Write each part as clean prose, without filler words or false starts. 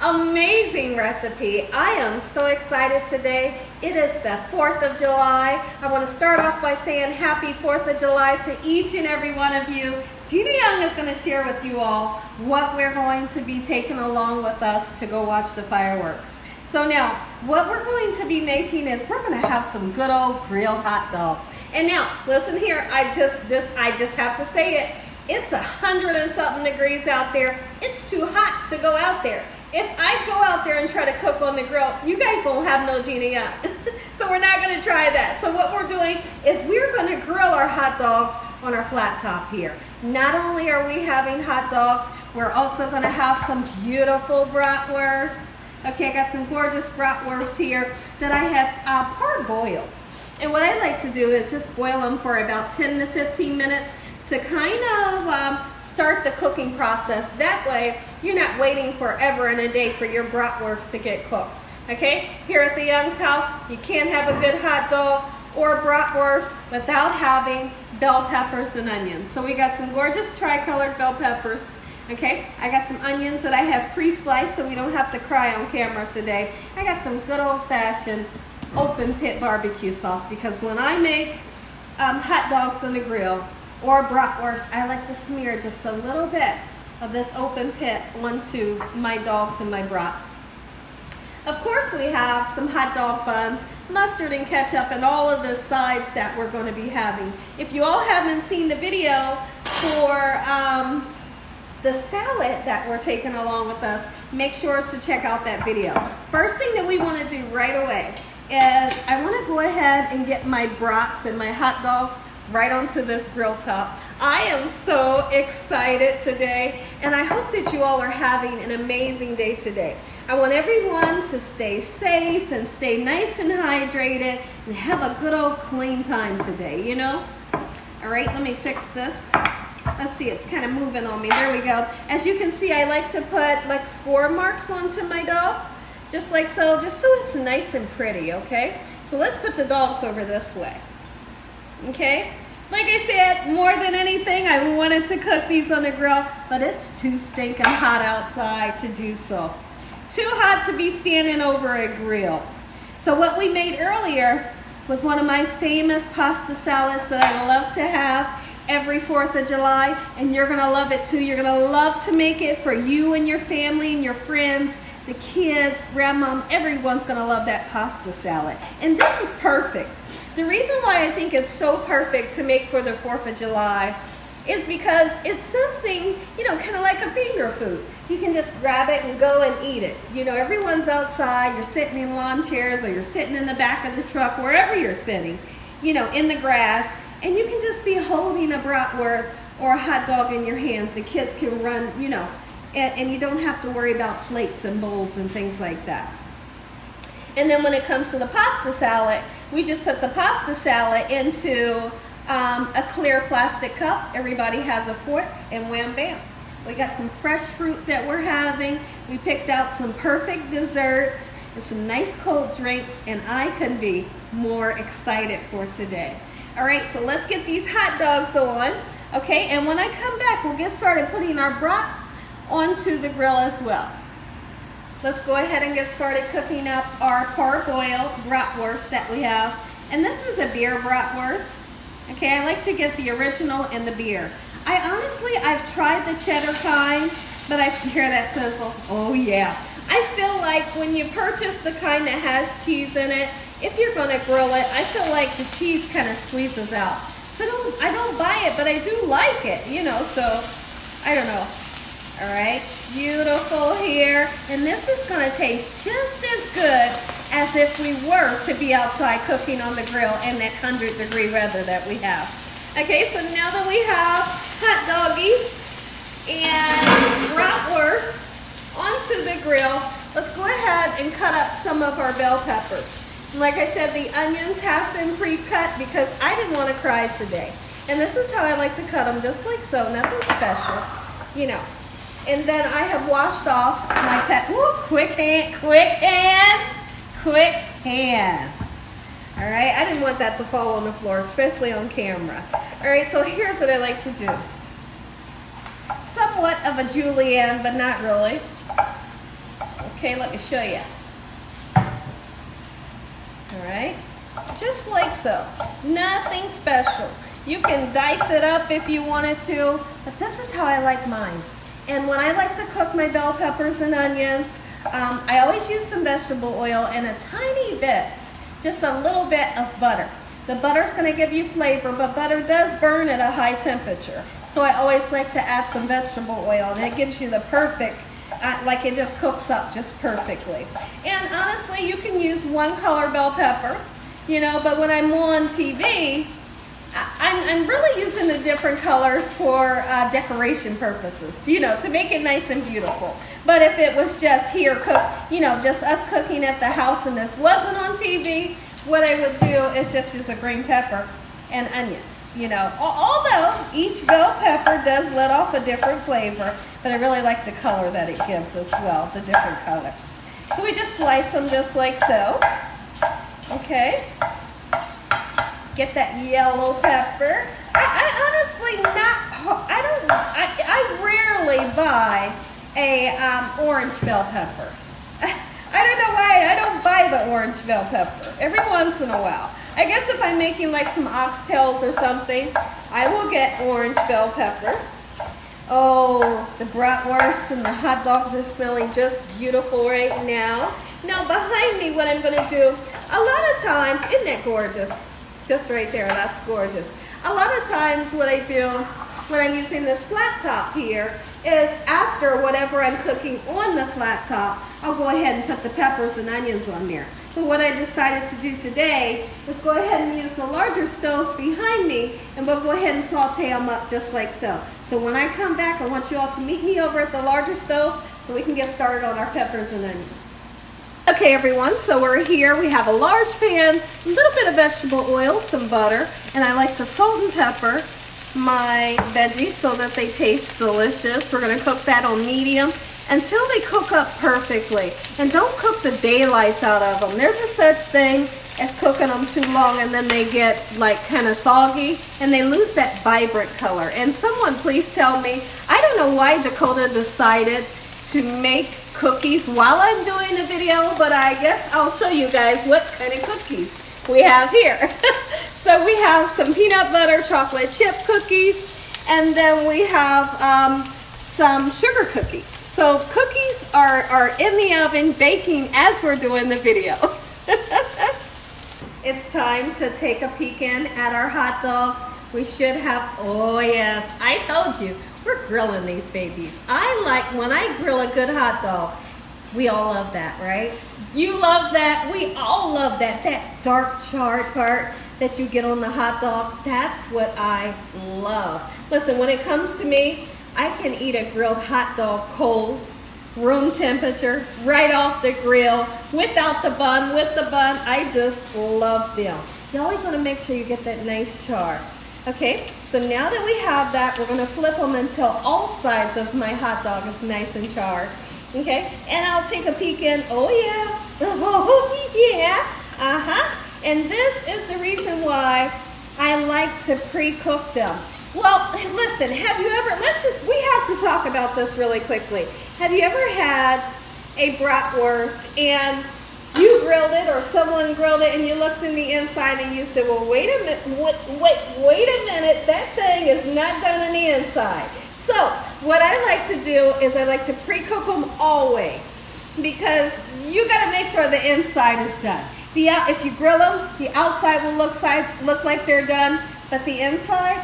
amazing recipe. I am so excited today. It is the 4th of July. I want to start off by saying happy 4th of July to each and every one of you. Gina Young is going to share with you all what we're going to be taking along with us to go watch the fireworks. So now, what we're going to be making is we're going to have some good old grilled hot dogs. And now, listen here, I just have to say it. It's 100 and something degrees out there. It's too hot to go out there. If I go out there and try to cook on the grill, you guys won't have no Gina Young. So we're not going to try that. So what we're doing is we're going to grill our hot dogs on our flat top here. Not only are we having hot dogs, we're also going to have some beautiful bratwursts. Okay, I got some gorgeous bratwursts here that I have parboiled. And what I like to do is just boil them for about 10 to 15 minutes to kind of start the cooking process. That way, you're not waiting forever and a day for your bratwurst to get cooked. Okay, here at the Young's house, you can't have a good hot dog or bratwurst without having bell peppers and onions. So we got some gorgeous tricolored bell peppers. Okay, I got some onions that I have pre-sliced so we don't have to cry on camera today. I got some good old-fashioned open pit barbecue sauce because when I make hot dogs on the grill or bratwurst, I like to smear just a little bit of this open pit onto my dogs and my brats. Of course, we have some hot dog buns, mustard and ketchup, and all of the sides that we're going to be having. If you all haven't seen the video for the salad that we're taking along with us, make sure to check out that video. First thing that we want to do right away is I want to go ahead and get my brats and my hot dogs right onto this grill top. I am so excited today, and I hope that you all are having an amazing day today. I want everyone to stay safe and stay nice and hydrated and have a good old clean time today, you know? All right, let me fix this. Let's see, it's kind of moving on me. There we go. As you can see, I like to put like score marks onto my dog, just like so, just so it's nice and pretty, okay? So let's put the dogs over this way, okay? Like I said, more than anything, I wanted to cook these on the grill, but it's too stinking hot outside to do so. Too hot to be standing over a grill. So what we made earlier was one of my famous pasta salads that I love to have every 4th of July, and you're gonna love it too. You're gonna love to make it for you and your family and your friends, the kids, grandma, everyone's gonna love that pasta salad. And this is perfect. The reason why I think it's so perfect to make for the 4th of July is because it's something, you know, kind of like a finger food. You can just grab it and go and eat it. You know, everyone's outside, you're sitting in lawn chairs or you're sitting in the back of the truck, wherever you're sitting, you know, in the grass, and you can just be holding a bratwurst or a hot dog in your hands. The kids can run, you know, and you don't have to worry about plates and bowls and things like that. And then when it comes to the pasta salad, we just put the pasta salad into a clear plastic cup. Everybody has a fork, and wham bam. We got some fresh fruit that we're having. We picked out some perfect desserts and some nice cold drinks, and I couldn't be more excited for today. All right, so let's get these hot dogs on, okay? And when I come back, we'll get started putting our brats onto the grill as well. Let's go ahead and get started cooking up our parboiled bratwurst that we have. And this is a beer bratwurst. Okay, I like to get the original and the beer. I've tried the cheddar kind, but I hear that sizzle. Oh yeah. I feel like when you purchase the kind that has cheese in it, if you're gonna grill it, I feel like the cheese kind of squeezes out. So I don't buy it, but I do like it, you know, so I don't know. All right, beautiful here. And this is gonna taste just as good as if we were to be outside cooking on the grill in that 100-degree weather that we have. Okay, so now that we have hot doggies and bratwursts onto the grill, let's go ahead and cut up some of our bell peppers. And like I said, the onions have been pre-cut because I didn't want to cry today. And this is how I like to cut them, just like so, nothing special, you know. And then I have washed off my quick hands. All right, I didn't want that to fall on the floor, especially on camera. All right, so here's what I like to do. Somewhat of a julienne, but not really. Okay, let me show you. All right, just like so. Nothing special. You can dice it up if you wanted to, but this is how I like mine. And when I like to cook my bell peppers and onions, I always use some vegetable oil and a tiny bit, just a little bit of butter. The butter's going to give you flavor, but butter does burn at a high temperature. So I always like to add some vegetable oil, and it gives you the perfect, like it just cooks up just perfectly. And honestly, you can use one color bell pepper, you know, but when I'm on TV, I'm really using the different colors for decoration purposes, you know, to make it nice and beautiful. But if it was just here, you know, just us cooking at the house and this wasn't on TV, what I would do is just use a green pepper and onions, you know. Although each bell pepper does let off a different flavor, but I really like the color that it gives as well, the different colors. So we just slice them just like so. Okay. Get that yellow pepper. I honestly I rarely buy a orange bell pepper. I don't know why I don't buy the orange bell pepper every once in a while. I guess if I'm making like some oxtails or something, I will get orange bell pepper. Oh, the bratwurst and the hot dogs are smelling just beautiful right now. Now behind me, what I'm going to do, a lot of times, isn't that gorgeous? Just right there, that's gorgeous. A lot of times what I do when I'm using this flat top here is after whatever I'm cooking on the flat top, I'll go ahead and put the peppers and onions on there. But what I decided to do today is go ahead and use the larger stove behind me, and we'll go ahead and saute them up just like so. So when I come back, I want you all to meet me over at the larger stove so we can get started on our peppers and onions. Okay everyone, so we're here. We have a large pan, a little bit of vegetable oil, some butter, and I like to salt and pepper my veggies so that they taste delicious. We're going to cook that on medium until they cook up perfectly. And don't cook the daylights out of them. There's a such thing as cooking them too long and then they get like kind of soggy and they lose that vibrant color. And someone please tell me, I don't know why Dakota decided to make cookies while I'm doing a video, but I guess I'll show you guys what kind of cookies we have here. So we have some peanut butter chocolate chip cookies, and then we have some sugar cookies. So cookies are in the oven baking as we're doing the video. It's time to take a peek in at our hot dogs. We should have, oh yes, I told you, we're grilling these babies. I like when I grill a good hot dog. We all love that, right? You love that. We all love that. That dark charred part that you get on the hot dog, that's what I love. Listen, when it comes to me, I can eat a grilled hot dog cold, room temperature, right off the grill, without the bun, with the bun. I just love them. You always want to make sure you get that nice char. Okay, so now that we have that, we're going to flip them until all sides of my hot dog is nice and charred. Okay, and I'll take a peek in. Oh yeah, oh yeah, And this is the reason why I like to pre-cook them. Well, listen, have you ever, we have to talk about this really quickly. Have you ever had a bratwurst and you grilled it or someone grilled it and you looked in the inside and you said, well, wait a minute, wait a minute, that thing is not done on the inside. So what I like to do is I like to pre-cook them always because you got to make sure the inside is done. If you grill them, the outside will look like they're done, but the inside,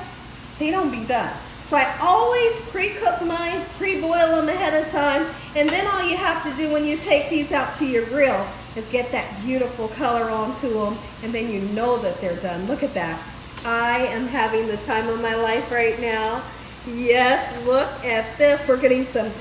they don't be done. So I always pre-cook mine, pre-boil them ahead of time, and then all you have to do when you take these out to your grill is get that beautiful color onto them, and then you know that they're done. Look at that. I am having the time of my life right now. Yes, look at this. We're getting some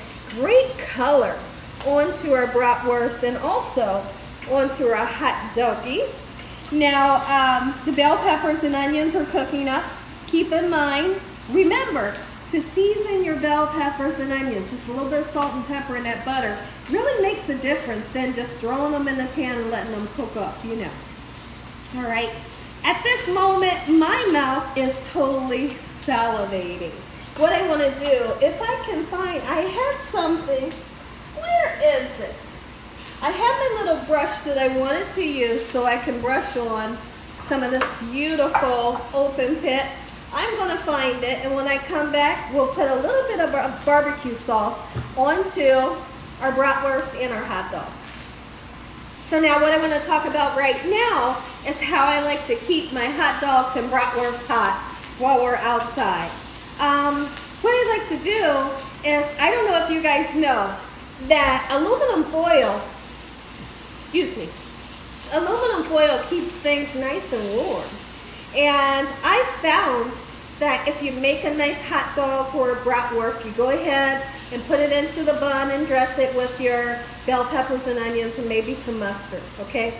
great color onto our bratwurst and also onto our hot doggies. Now, the bell peppers and onions are cooking up. Keep in mind, remember to season your bell peppers and onions. Just a little bit of salt and pepper and that butter really makes a difference than just throwing them in the pan and letting them cook up, you know. All right, at this moment, my mouth is totally salivating. What I want to do, if I can find, I had something, where is it? brush that I wanted to use so I can brush on some of this beautiful open pit. I'm going to find it, and when I come back, we'll put a little bit of barbecue sauce onto our bratwurst and our hot dogs. So now what I want to talk about right now is how I like to keep my hot dogs and bratwurst hot while we're outside. What I like to do is, I don't know if you guys know, that aluminum foil keeps things nice and warm. And I found that if you make a nice hot dog or a bratwurst, you go ahead and put it into the bun and dress it with your bell peppers and onions and maybe some mustard, okay?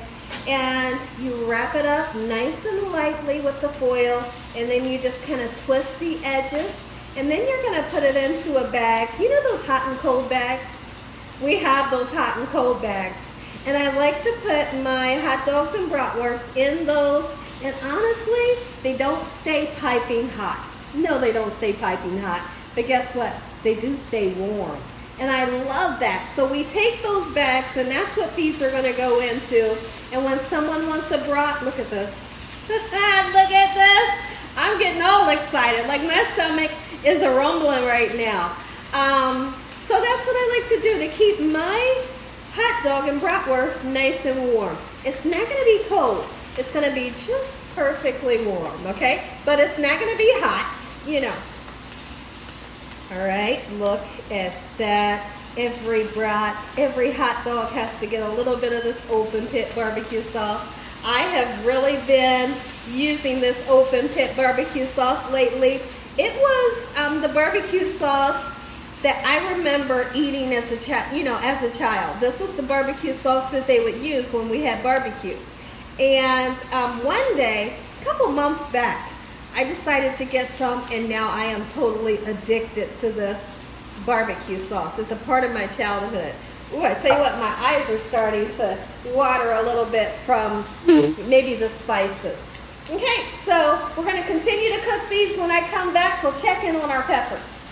And you wrap it up nice and lightly with the foil, and then you just kind of twist the edges, and then you're gonna put it into a bag. You know those hot and cold bags? We have those hot and cold bags. And I like to put my hot dogs and bratwurst in those, and honestly, they don't stay piping hot. No, they don't stay piping hot, but guess what? They do stay warm. And I love that. So we take those bags, and that's what these are gonna go into. And when someone wants a brat, look at this. Look at this. I'm getting all excited. Like my stomach is a rumbling right now. So that's what I like to do to keep my hot dog and bratwurst nice and warm. It's not going to be cold. It's going to be just perfectly warm, okay? But it's not going to be hot, you know. All right, look at that. Every brat, every hot dog has to get a little bit of this open pit barbecue sauce. I have really been using this open pit barbecue sauce lately. It was the barbecue sauce that I remember eating as a child. This was the barbecue sauce that they would use when we had barbecue. And one day, a couple months back, I decided to get some, and now I am totally addicted to this barbecue sauce. It's a part of my childhood. Ooh, I tell you what, my eyes are starting to water a little bit from maybe the spices. Okay, so we're going to continue to cook these. When I come back, we'll check in on our peppers.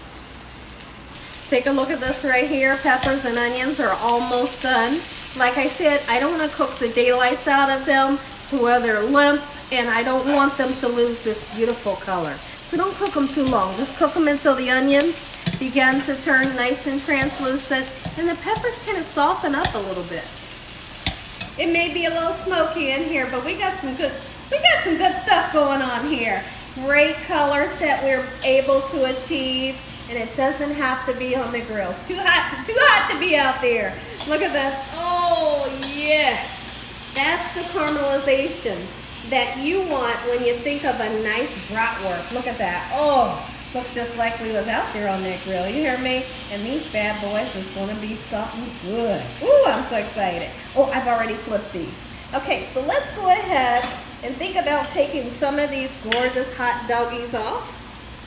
Take a look at this right here. Peppers and onions are almost done. Like I said, I don't want to cook the daylights out of them to where they're limp, and I don't want them to lose this beautiful color. So don't cook them too long. Just cook them until the onions begin to turn nice and translucent, and the peppers kind of soften up a little bit. It may be a little smoky in here, but we got some good stuff going on here. Great colors that we're able to achieve. And it doesn't have to be on the grills. Too hot to be out there. Look at this. Oh, yes. That's the caramelization that you want when you think of a nice bratwurst. Look at that. Oh, looks just like we was out there on that grill. You hear me? And these bad boys is going to be something good. Ooh, I'm so excited. Oh, I've already flipped these. Okay, so let's go ahead and think about taking some of these gorgeous hot doggies off.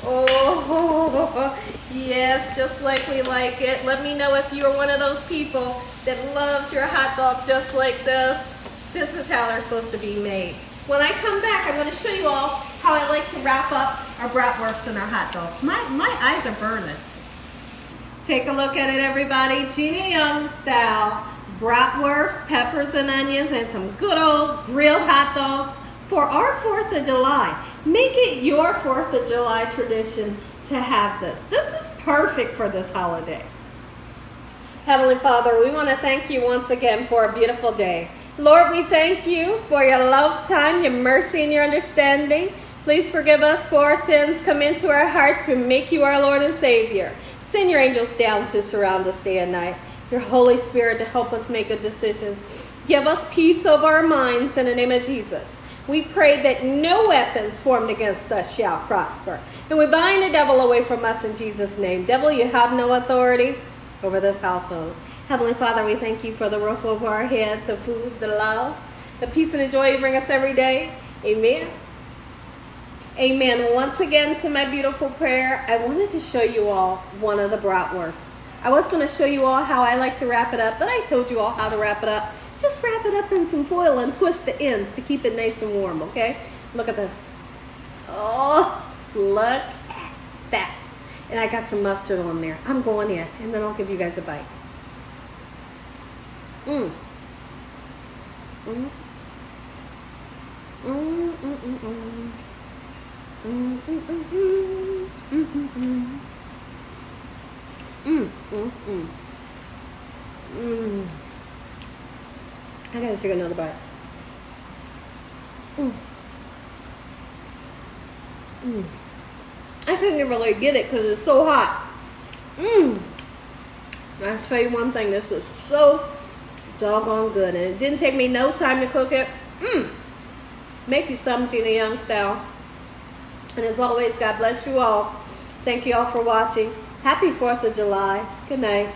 Oh, yes, just like we like it. Let me know if you're one of those people that loves your hot dog just like this. This is how they're supposed to be made. When I come back, I'm going to show you all how I like to wrap up our bratwursts and our hot dogs. My eyes are burning. Take a look at it, everybody. Gina Young style. Bratwurst, peppers and onions, and some good old grilled hot dogs for our 4th of July. Make it your 4th of July tradition to have this. This is perfect for this holiday. Heavenly Father, we want to thank you once again for a beautiful day. Lord, we thank you for your love time, your mercy, and your understanding. Please forgive us for our sins. Come into our hearts and make you our Lord and Savior. Send your angels down to surround us day and night. Your Holy Spirit to help us make good decisions. Give us peace over our minds in the name of Jesus. We pray that no weapons formed against us shall prosper. And we bind the devil away from us in Jesus' name. Devil, you have no authority over this household. Heavenly Father, we thank you for the roof over our head, the food, the love, the peace and the joy you bring us every day. Amen. Amen. And once again, to my beautiful prayer, I wanted to show you all one of the bratwursts. I was going to show you all how I like to wrap it up, but I told you all how to wrap it up. Just wrap it up in some foil and twist the ends to keep it nice and warm, okay? Look at this. Oh, look at that. And I got some mustard on there. I'm going in, and then I'll give you guys a bite. mm. Mm, mm, mm, mm. Mm, mm, mm, mm. Mm, mm, mm. Mm, mm, mm. Mm. I gotta take another bite. Mm. Mm. I couldn't really get it because it's so hot. Mm. I'll tell you one thing, this is so doggone good, and it didn't take me no time to cook it. Mm. Make you some Gina Young style. And as always, God bless you all. Thank you all for watching. Happy 4th of July. Good night.